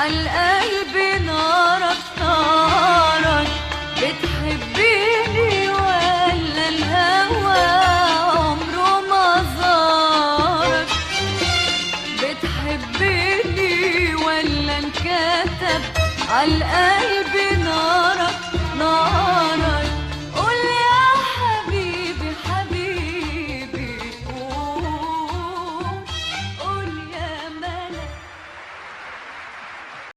عالقلب نارك نارك. بتحبيني ولا الهوى عمره ما زارك؟ بتحبيني ولا انكتب عالقلب نارك نارك؟